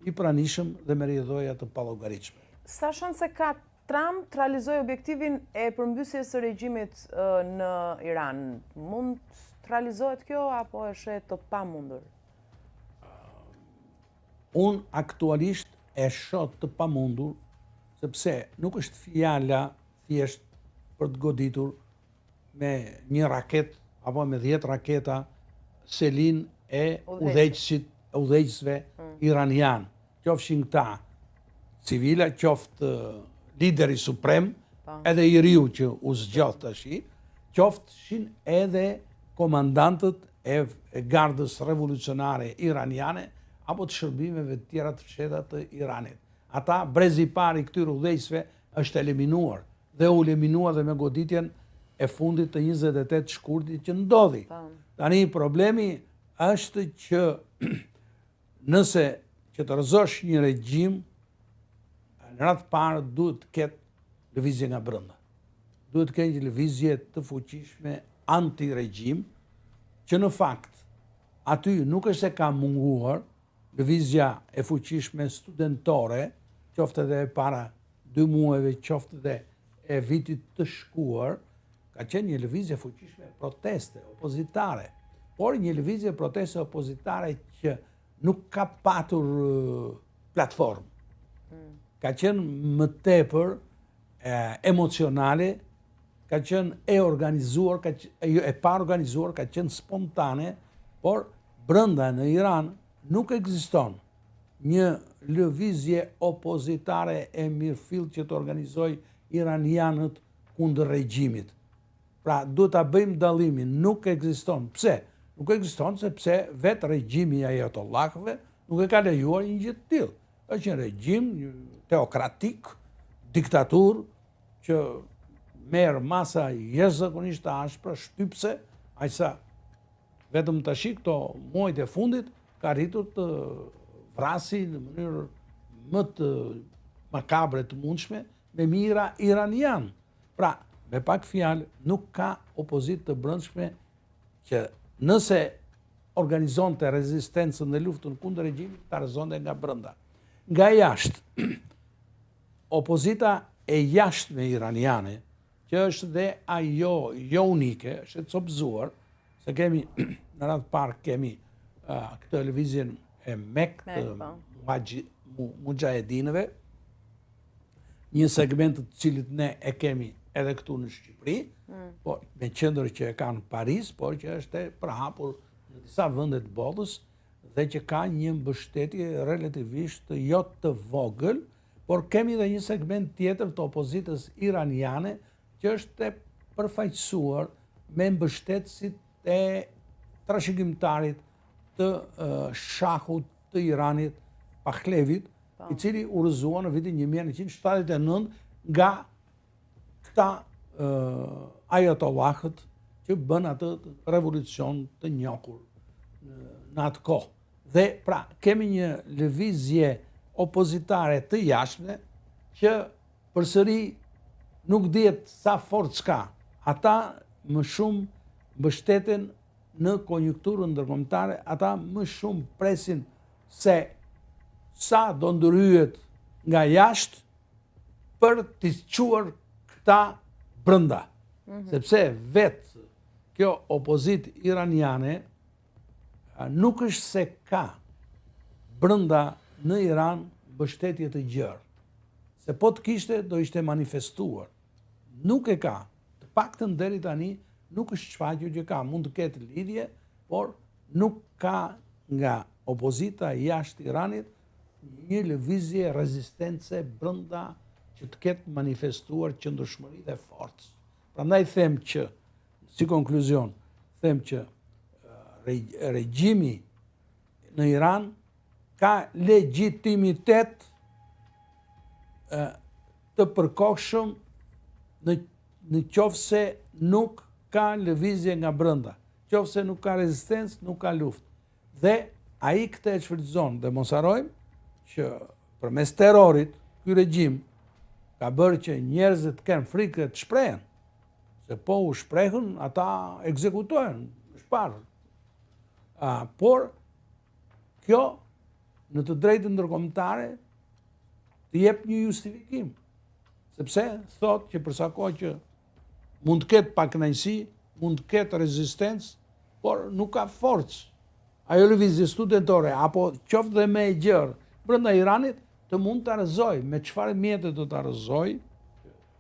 i pranishëm dhe me rrjedhoja të pallogaritshme. Sa shanse ka Trump të realizojë objektivin e përmbysjes së regjimit në Iran? Mund të realizohet kjo apo është e të pamundur? Unë aktualisht e shoh të pamundur, sepse nuk është fjala thjesht për të goditur me një raket apo me 10 raketa selin e udhëheqësve iranian. Qofshin këta civila, qoftë lideri suprem, edhe i riu që u zgjodh tash, qofshin edhe komandantët e gardës revolucionare iraniane apo të shërbimeve të tjera të fshehta të Iranit. Ata, brezi i parë i këtyre udhëheqësve është eliminuar dhe u eliminua dhe me goditjen e fundit të 28 shkurtit që ndodhi. Tani problemi është që nëse që të rëzosh një regjim, në radhë parë duhet të ketë lëvizje nga brenda. Duhet të ketë një lëvizje të fuqishme anti-regjim, që në fakt aty nuk është se ka munguar lëvizja e fuqishme studentore, qoftë edhe para 2 muajve, qoftë edhe e vitit të shkuar, ka qenë një lëvizje fuqishme proteste, opozitare, por një lëvizje proteste opozitare që nuk ka patur platformë. Ka qenë më tepër emocionale, ka qenë e organizuar, e pa organizuar, ka qenë spontane, por brenda në Iran nuk ekziston një lëvizje opozitare e mirëfillt që të organizoj iranianët kundër regjimit. Pra, duhet ta bëjmë dallimin, nuk ekziston. Pse? Nuk ekziston sepse vetë regjimi i ajatollahëve nuk e ka lejuar një gjë të tillë. Është një regjim teokratik, diktatur, që merë masa jashtëzakonisht të ashpra, shtypse, ajsa vetëm tash këto muajt e fundit ka arritur të vrasi në mënyrë më të makabre të mundshme me mijëra iranian. Pra, me pak fjalë, nuk ka opozit të brendshme që nëse organizonte rezistencën dhe luftën kundër regjimit, ta rrezonte nga brenda. Nga jashtë, opozita e jashtme iraniane, që është dhe ajo jo unike, është e copëzuar, se kemi në radhë parë kemi këtë televizin e MEK të mujahedinëve, një segment të cilit ne e kemi edhe këtu në Shqipëri, me qendër që e ka në Paris, por që është e përhapur në disa vende të botës dhe që ka një mbështetje relativisht jo të vogël, por kemi dhe një segment tjetër të opozitës iraniane që është e përfaqësuar me mbështetësit e trashëgimtarit të shahut të Iranit, Pahlevit, i cili u rrëzua në vitin 1979 nga këta ajatollahët që bën atë revolucion të njohur në atë kohë. Dhe pra, kemi një lëvizje opozitare të jashtme që përsëri nuk dihet sa forcë ka. Ata më shumë mbështeten në konjunkturën ndërkombëtare, ata më shumë presin se sa do ndërhyet nga jashtë për të çuar këta brenda. Sepse vetë kjo opozit iraniane nuk është se ka brenda në Iran mbështetje të gjerë. Se po të kishte, do ishte manifestuar. Nuk e ka. Të paktën deri tani nuk është shfaqur që ka. Mund të ketë lidhje, por nuk ka nga opozita jashtë Iranit një lëvizje rezistence brenda që të ketë manifestuar qëndrueshmëri dhe forcë. Prandaj them që, si konkluzion, them që regjimi në Iran ka legjitimitet të përkohshëm në qofse nuk ka lëvizje nga brenda, qofse nuk ka rezistencë, nuk ka luftë. Dhe ai këtë e shfrytëzon dhe mos harrojmë që përmes terrorit ky regjim ka bërë që njerëzit të kenë frikë të shprehen, se po u shprehën, ata ekzekutohen, është parë. Por kjo në të drejtën ndërkombëtare të jep një justifikim. Sepse thot që përsa kohë që mund të ketë pakënaqësi, mund të ketë rezistencë, por nuk ka forcë. Ajo lëvizje studentore, apo qoftë dhe me e gjërë, brenda Iranit të mund të arëzoj, me çfarë mjetet do të arëzoj.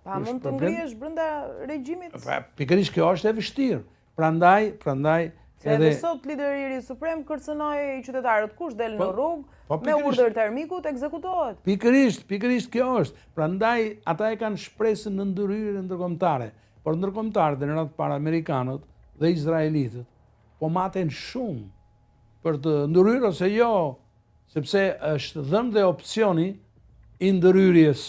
Pa mund të ngrihesh brenda regjimit? Pikërisht kjo është e vështirë. Prandaj se edhe sot lideri i ri suprem kërcënoi qytetarët, kush del në rrugë me urdhër të ermikut ekzekutohet. Pikërisht kjo është. Prandaj ata e kanë shpresën në ndërhyrje ndërkombëtare. Por ndërkombëtarët në radhë para amerikanët dhe izraelitët po maten shumë për të ndërhyrë ose jo, sepse është dhënë dhe opsioni i ndërhyrjes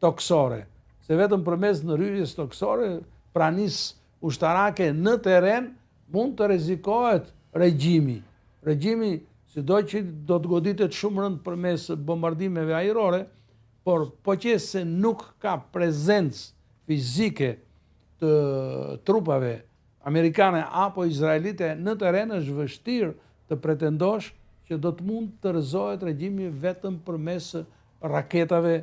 toksore. Se vetëm përmes ndërhyrjes toksore, pranisë ushtarake në terren, mund të rrezikohet regjimi. Regjimi, sido që do të goditet shumë rënd përmes bombardimeve ajrore, por po qëse nuk ka prezencë fizike të trupave amerikane apo izraelite në terren, është vështirë të pretendosh që do të mund të rrëzohet regjimi vetëm përmes raketave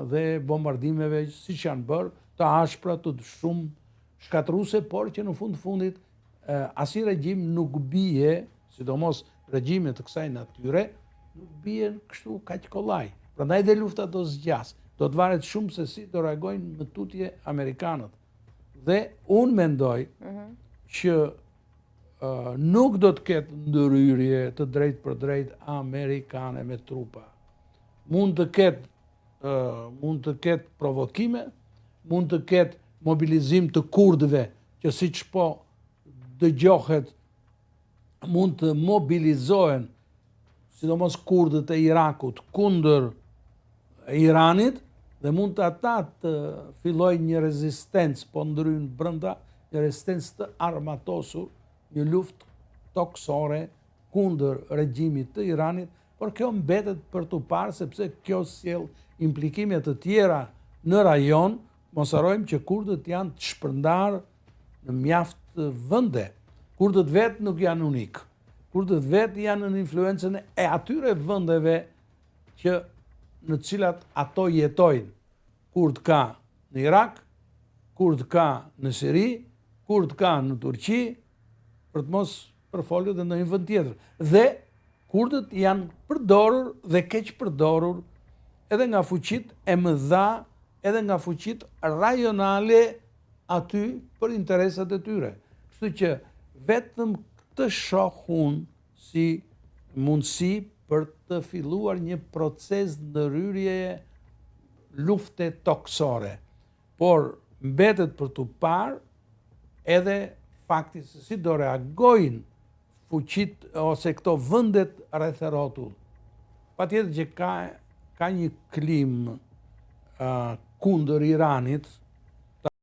dhe bombardimeve siç janë bërë, të ashpra, të shumë shkatruese, por që në fundit asnjë regjim nuk bie, sidomos regjime të kësaj natyre, nuk bie kështu kaq kollaj. Prandaj dhe lufta do zgjas. Do të varet shumë se si do reagojnë më tutje amerikanët. Dhe unë mendoj që nuk do të ketë ndërhyrje të drejt për drejt amerikane me trupa. Mund të ketë provokime, mund të ketë mobilizim të kurdëve, që siç po dëgjohet mund të mobilizohen, sidomos kurdët e Irakut, kundër Iranit, dhe mund të ata të fillojnë një rezistencë, po ndrynë brenda, një rezistencë të armatosur, një luftë toksore kundër regjimit të Iranit, por kjo mbetet për të parë, sepse kjo sjell implikime të tjera në rajon. Mos harrojmë që kurdët janë të shpërndarë në mjaft vende. Kurdët vetë nuk janë unik. Kurdët vetë janë në influencën e atyre vendeve që në cilat ato jetojnë. Kurd ka në Irak, kurd ka në Siri, kurd ka në Turqi, për të mos përfolur dhe në një vend tjetër. Dhe kurdët janë përdorur dhe keq përdorur edhe nga fuqit e mëdha, edhe nga fuqit rajonale aty për interesat e tyre. Kështu që vetëm këtë shohun si mundësi për të filluar një proces ndërhyrje lufte toksore. Por mbetet për të parë edhe fakti se si do reagojnë fuqit ose këto vendet rreth e rrotull. Patjetër që ka një klim kundër Iranit,